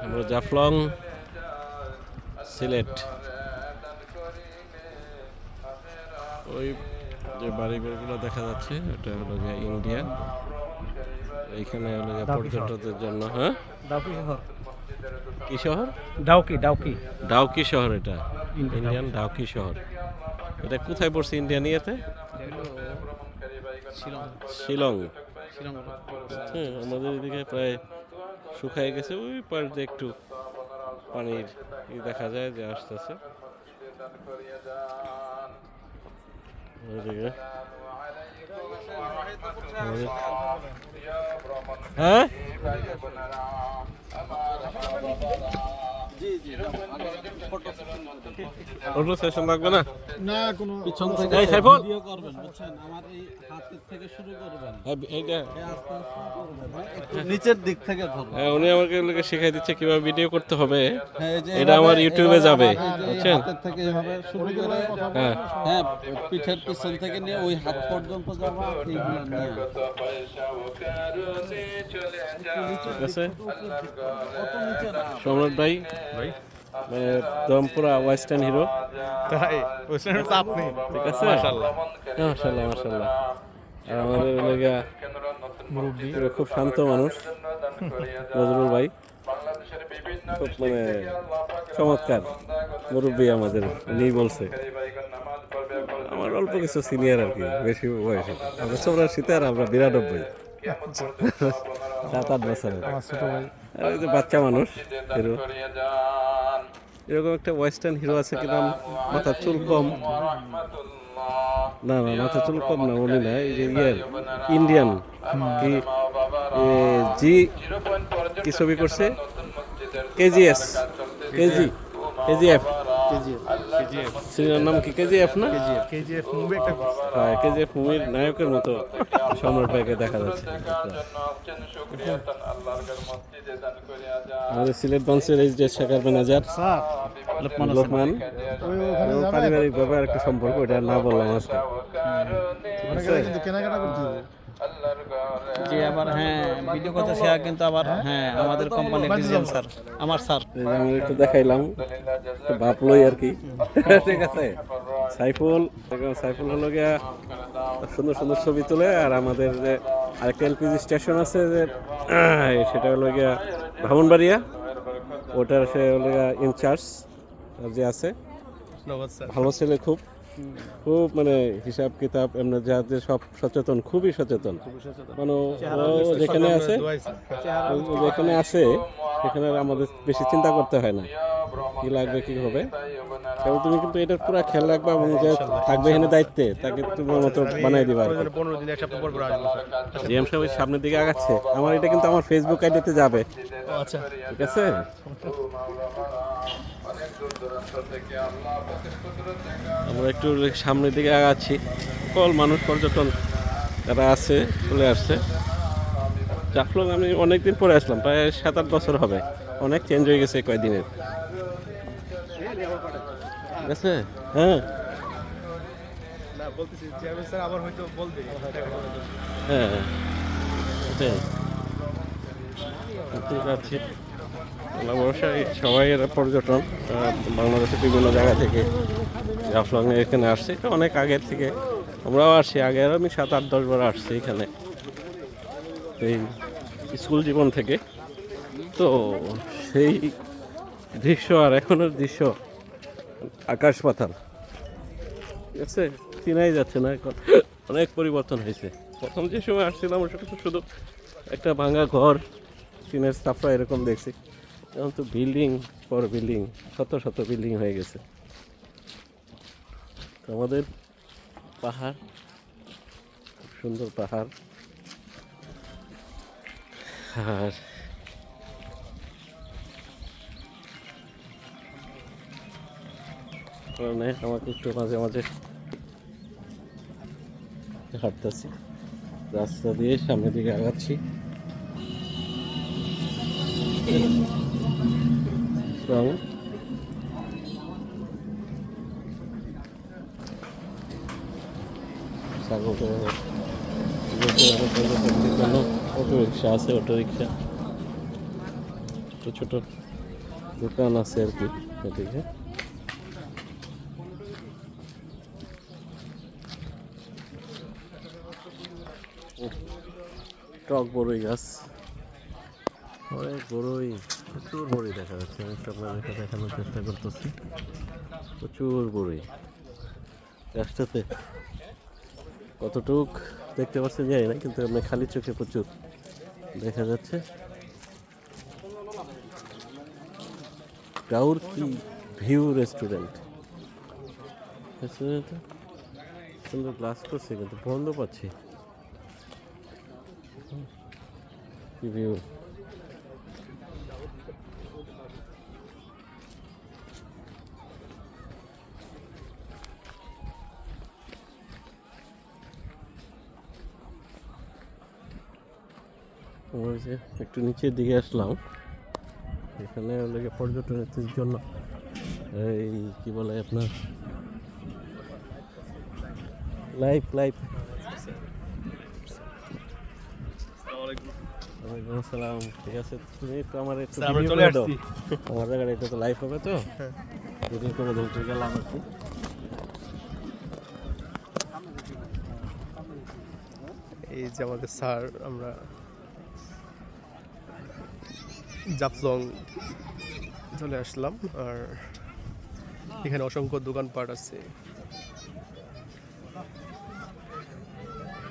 আমরা জাফলং সিলেট ওই যে বাড়িঘরগুলো দেখা যাচ্ছে ওটা হলো গিয়ে ইন্ডিয়া। এইখানে হলো গিয়ে পর্যটকদের জন্য। হ্যাঁ, ডাউকি শহর। কি শহর? ডাউকি ডাউকি ডাউকি শহর। এটা ইন্ডিয়ান ডাউকি শহর। এটা কোথায় পড়ছে ইন্ডিয়ান ইয়েতে? শিলং। হ্যাঁ, আমাদের এদিকে প্রায় শুকায় গেছে, ওই পার দিয়ে একটু পানির দেখা যায় যে আসতেছে ওইদিকে। হ্যাঁ, ফটো সেশন লাগবে না? না কোনো পিছন থেকে এই সাইফুল ভিডিও করবেন, বুঝছেন? আমার এই হাতের থেকে শুরু করবেন, এইটা এই আস্তে আস্তে করবেন, হ্যাঁ? একটু নিচের দিক থেকে ধরবেন। উনি আমাকে শেখাই দিচ্ছে কিভাবে ভিডিও করতে হবে। হ্যাঁ, এই যে এটা আমার ইউটিউবে যাবে, এই যে এই বুঝছেন? হাতের থেকে এভাবে শুরু করে, হ্যাঁ, হ্যাঁ, পিঠের পিছন থেকে নিয়ে ওই হাত পর্যন্ত যাওয়া, এইগুলো নিয়ে ঠিক আছে। অত নিচে না। সম্রাট ভাই মানে দমপুরা ওয়েস্টার্ন হিরো। তাই ওইখানে তো আপনি ঠিক আছে, মাশাআল্লাহ। হ্যাঁ, মাশাআল্লাহ মাশাআল্লাহ। আর আমাদের লেগা মুরব্বি খুব শান্ত মানুষ নজরুল ভাই, খুব মানে চমৎকার মুরব্বী আমাদের। উনি বলছে আমার অল্প কিছু সিনিয়র আর কি, বেশি বয়সে। আমরা 84 আর আমরা 92, 7-8 বছরের। আমার ছোট ভাই। আর এই যে বাচ্চা মানুষ হিরো, এরকম একটা ওয়েস্টার্ন হিরো আছে কি নাম? মাথা চুল কম, না না মাথা চুল কম না, উনি না, এই যে ইন্ডিয়ান কি জি কি ছবি করছে? কেজিএস, কেজিএফ সিনেমার নাম কি? কেজিএফ না? কেজিএফ মুভি একটা হ্যাঁ, কেজিএফ মুভির নায়কের মতো সম্রাট ভাইকে দেখা যাচ্ছে। আমাদের সিলেট ব্রাঞ্চের এই যে শেখার ম্যানেজার স্যার লোকমান, ওর পারিবারিক ব্যাপার একটা সম্পর্ক, এটা না বললাম আজকে। কিন্তু কেনাকাটা করতে হবে। জি, আবার হ্যাঁ ভিডিও কথা শেয়ার, কিন্তু আবার হ্যাঁ আমাদের কোম্পানির ডিজাইন স্যার, আমার স্যার। এই যে আমি একটু দেখাইলাম, একটু বাপ লই আর কি। ঠিক আছে। সাইফুল হলো গিয়া সুন্দর সুন্দর ছবি তোলে। আর আমাদের যে আরেকটা এলপিজি স্টেশন আছে যে সেটা হলো গিয়া ব্রাহ্মণবাড়িয়া, ওটার সে হলো গিয়া ইনচার্জ যে আছে, ভালো ছেলে, খুব খুব মানে হিসাব কিতাব এমনি যাদের সব সচেতন, খুবই সচেতন। মানে ও যেখানে আছে সেখানে আর আমাদের বেশি চিন্তা করতে হয় না কি লাগবে কি হবে। এবং তুমি কিন্তু এটার পুরো খেয়াল রাখবা, এবং যে থাকবে এখানে দায়িত্বে তাকে তোমার মতো বানাই দিবা। 15 দিন এক সপ্তাহ পর আসবো স্যার। জিএম সাহেব সামনের দিকে আগাচ্ছে, আমার এটা কিন্তু আমার ফেসবুক আইডিতে যাবে। আচ্ছা, ঠিক আছে। আমরা একটু সামনের দিকে আগাচ্ছি, সকল মানুষ পর্যটন যারা আছে চলে আসছে। জাফলং আমি অনেকদিন পরে আসলাম, প্রায় 7-8 বছর হবে। অনেক চেঞ্জ হয়ে গেছে কয়েকদিনের। ঠিক আছে। হ্যাঁ না বলতেছি চেয়ারম্যান স্যার আবার হয়তো বলবে। হ্যাঁ, এটাই বুঝতে পারছি। অবশ্যই সবাই এরা পর্যটন, বাংলাদেশের বিভিন্ন জায়গা থেকে জাফলং এখানে আসছে। এটা অনেক আগের থেকে আমরাও আসছি, আগে আরও আমি 7-8-10 বার আসছি এখানে এই স্কুল জীবন থেকে। তো সেই দৃশ্য আর এখনের দৃশ্য আকাশ পাতাল। ঠিক আছে, চিনাই যাচ্ছে না, এখন অনেক পরিবর্তন হয়েছে। প্রথম যে সময় আসছিলাম ওটা তো শুধু একটা ভাঙা ঘর, টিনের স্টাফরা এরকম দেখছি। এখন তো বিল্ডিং পর বিল্ডিং, শত শত বিল্ডিং হয়ে গেছে। তো আমাদের পাহাড়, খুব সুন্দর পাহাড়। আর কারণে আমাকে একটু মাঝে মাঝে হাঁটতেছি, রাস্তা দিয়ে সামনের দিকে আগাচ্ছি। অটো রিক্সা আছে, অটো রিক্সা ছোট দোকান আছে আর কি এদিকে। টক বড়ই গাছ, অনেক বড়ই, প্রচুর বড়ই দেখা যাচ্ছে। আমি একটু আপনাদেরকে দেখানোর চেষ্টা করতেছি। প্রচুর বড়ই গাছটাতে, কতটুক দেখতে পাচ্ছেন জানি না, কিন্তু আপনি খালি চোখে প্রচুর দেখা যাচ্ছে। গাউর কি ভিউ রেস্টুরেন্ট, রেস্টুরেন্টটা সুন্দর গ্লাস করছে কিন্তু বন্ধ পাচ্ছি। কি ভিউ, ওই যে একটু নিচের দিকে আসলাম, এখানে ওদেরকে পর্যটনের জন্য এই কি বলে আপনার লাইফ। ওয়ালাইকুম আসসালাম। ঠিক আছে, তুমি একটু আমার একটু ভিডিও করে দাও। আমার জায়গাটা এটা তো লাইভ হবে, তো ভিডিও করে ধরতে গেলাম আর কি। এই যে আমাদের স্যার, আমরা জাফলং চলে আসলাম। আর এখানে অসংখ্য দোকানপাট আছে।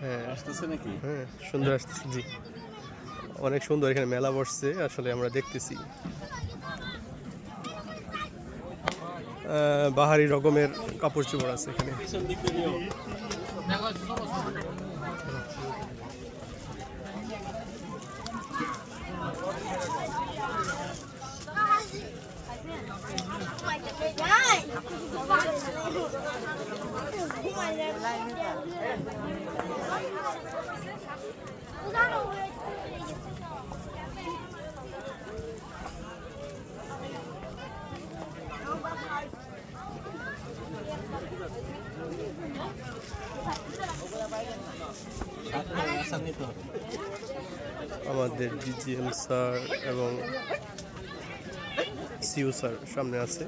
হ্যাঁ আসতেছে নাকি? হ্যাঁ, সুন্দর আসতেছে, জি অনেক সুন্দর। এখানে মেলা বসছে, আসলে আমরা দেখতেছি বাহারি রকমের কাপড় চোপড় আছে এখানে। আমাদের ডিজিএম স্যার এবং সিউ স্যার সামনে আছে।